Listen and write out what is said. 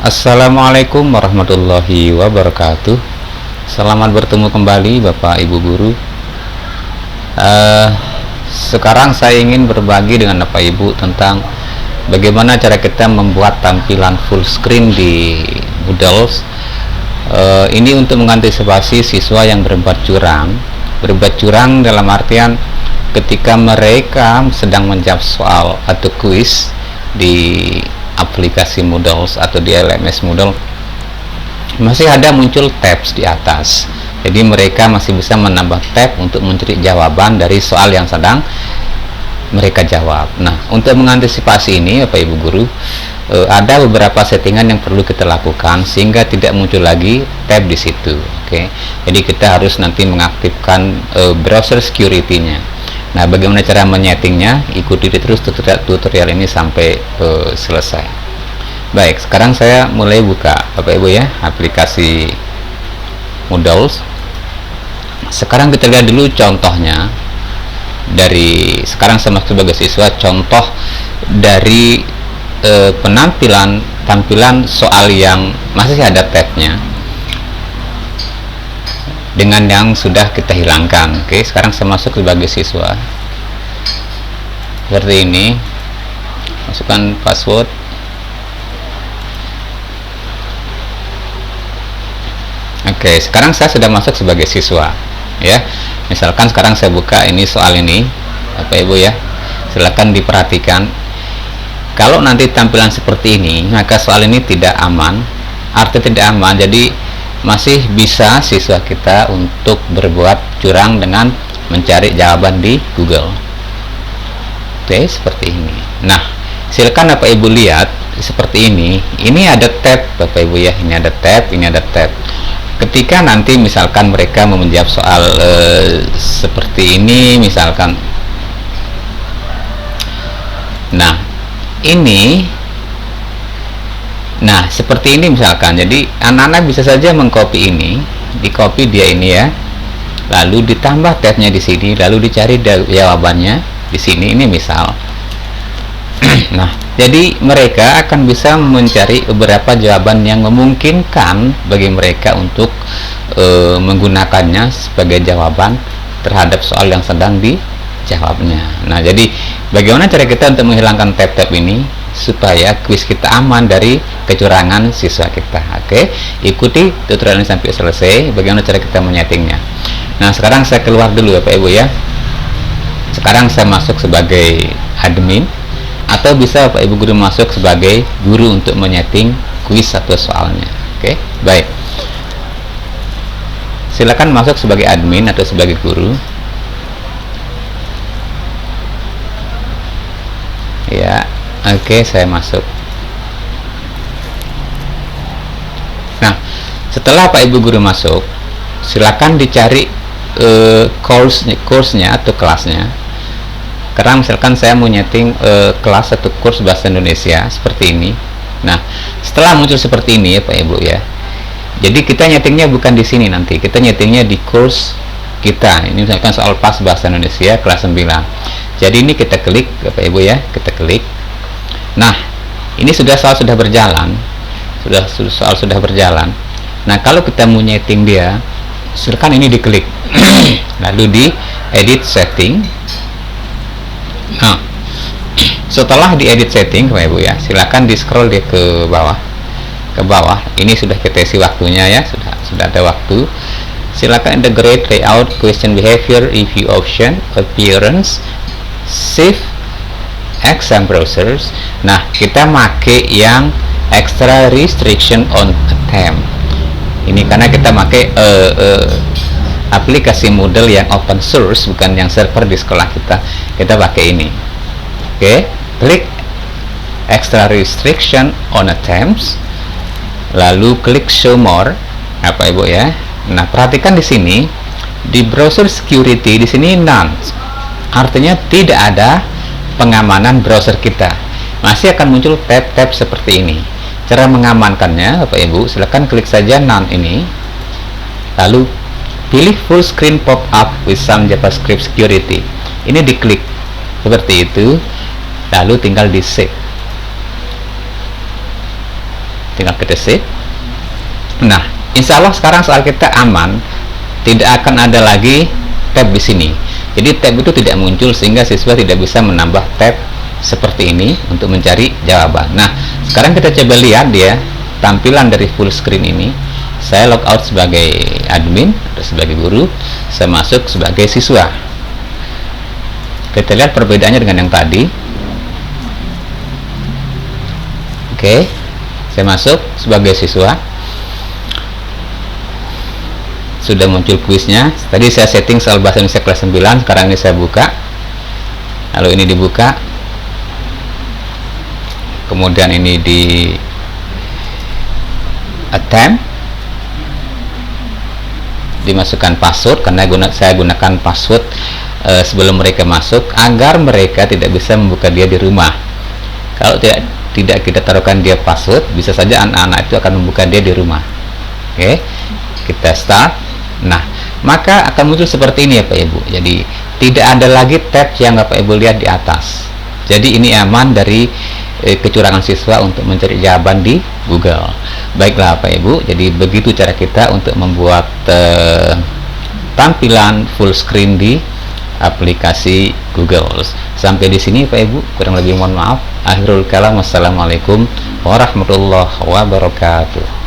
Assalamualaikum warahmatullahi wabarakatuh. Selamat bertemu kembali Bapak Ibu Guru. Sekarang saya ingin berbagi dengan Bapak Ibu tentang bagaimana cara kita membuat tampilan full screen di Moodle. Ini untuk mengantisipasi siswa yang berbuat curang. Berbuat curang dalam artian ketika mereka sedang menjawab soal atau kuis di aplikasi Moodle atau di LMS Moodle, masih ada muncul tabs di atas. Jadi mereka masih bisa menambah tab untuk mencari jawaban dari soal yang sedang mereka jawab. Nah, untuk mengantisipasi ini Bapak Ibu Guru, ada beberapa settingan yang perlu kita lakukan sehingga tidak muncul lagi tab di situ. Oke. Jadi kita harus nanti mengaktifkan browser security-nya. Nah, bagaimana cara menyetingnya? Ikuti terus tutorial ini sampai selesai. Baik, sekarang saya mulai buka Bapak Ibu ya aplikasi Moodle. Sekarang kita lihat dulu contohnya. Dari sekarang saya sebagai siswa, contoh dari tampilan soal yang masih ada tabnya dengan yang sudah kita hilangkan. Oke, sekarang saya masuk sebagai siswa seperti ini, masukkan password. Oke, sekarang saya sudah masuk sebagai siswa ya. Misalkan sekarang saya buka ini soal ini Bapak Ibu ya, silakan diperhatikan. Kalau nanti tampilan seperti ini, maka soal ini tidak aman. Artinya tidak aman, jadi masih bisa siswa kita untuk berbuat curang dengan mencari jawaban di Google. Oke, seperti ini. Nah, silakan Bapak Ibu lihat seperti ini. Ini ada tab Bapak Ibu ya, ini ada tab, ini ada tab. Ketika nanti misalkan mereka mau menjawab soal seperti ini misalkan, nah seperti ini misalkan, jadi anak-anak bisa saja mengcopy ini, di-copy dia ini ya, lalu ditambah tabnya di sini, lalu dicari jawabannya di sini, ini misal. Nah, jadi mereka akan bisa mencari beberapa jawaban yang memungkinkan bagi mereka untuk menggunakannya sebagai jawaban terhadap soal yang sedang dijawabnya. Nah, jadi bagaimana cara kita untuk menghilangkan tab-tab ini supaya kuis kita aman dari kecurangan siswa kita? Oke, ikuti tutorial ini sampai selesai. Bagaimana cara kita menyetingnya? Nah, sekarang saya keluar dulu Bapak Ibu ya. Sekarang saya masuk sebagai admin, atau bisa Bapak Ibu Guru masuk sebagai guru untuk menyeting kuis atau soalnya. Oke, baik. Silakan masuk sebagai admin atau sebagai guru. Ya, oke, saya masuk. Nah, setelah Pak Ibu Guru masuk, silakan dicari course-nya atau kelasnya. Karena misalkan saya mau nyeting kelas atau kurs bahasa Indonesia seperti ini. Nah, setelah muncul seperti ini ya Pak Ibu ya, jadi kita nyetingnya bukan di sini, nanti kita nyetingnya di kurs kita. Ini misalkan soal pas bahasa Indonesia kelas 9. Jadi ini kita klik Bapak Ibu ya, kita klik. Nah, ini soal sudah berjalan, soal sudah berjalan. Nah, kalau kita mau nyeting dia, silakan ini diklik, lalu di edit setting. Nah, setelah di edit setting Bapak Ibu ya, silakan di scroll dia ke bawah. Ini sudah kita isi waktunya ya, sudah ada waktu. Silakan integrate layout, question behavior, review option, appearance, save exam browsers. Nah, kita make yang extra restriction on attempt. Ini karena kita make aplikasi Moodle yang open source, bukan yang server di sekolah kita pakai ini. Oke, klik extra restriction on attempts, lalu klik show more Bapak Ibu ya. Nah, perhatikan di sini di browser security, di sini none, artinya tidak ada pengamanan browser kita. Masih akan muncul tab-tab seperti ini. Cara mengamankannya Bapak Ibu, silakan klik saja none ini, lalu pilih full screen pop up with some JavaScript security. Ini diklik seperti itu, lalu tinggal di save. tinggal kita save. Nah, insya Allah sekarang soal kita aman, tidak akan ada lagi tab di sini. Jadi tab itu tidak muncul sehingga siswa tidak bisa menambah tab seperti ini untuk mencari jawaban. Nah, sekarang kita coba lihat ya tampilan dari full screen ini. Saya log out sebagai admin atau sebagai guru, saya masuk sebagai siswa. Kita lihat perbedaannya dengan yang tadi. Oke, saya masuk sebagai siswa. Sudah muncul kuisnya. Tadi saya setting soal bahasa Indonesia kelas 9, sekarang ini saya buka. Lalu ini dibuka. Kemudian ini di attempt. Dimasukkan password, karena saya gunakan password sebelum mereka masuk agar mereka tidak bisa membuka dia di rumah. Kalau tidak kita taruhkan dia password, bisa saja anak-anak itu akan membuka dia di rumah. Oke, kita start. Nah, maka akan muncul seperti ini ya Pak Ibu. Jadi tidak ada lagi tab yang Bapak Ibu lihat di atas. Jadi ini aman dari kecurangan siswa untuk mencari jawaban di Google. Baiklah Pak Ibu, jadi begitu cara kita untuk membuat tampilan full screen di aplikasi Google. Sampai di sini Pak Ibu, kurang lebih mohon maaf. Akhirul kalam, wassalamualaikum warahmatullahi wabarakatuh.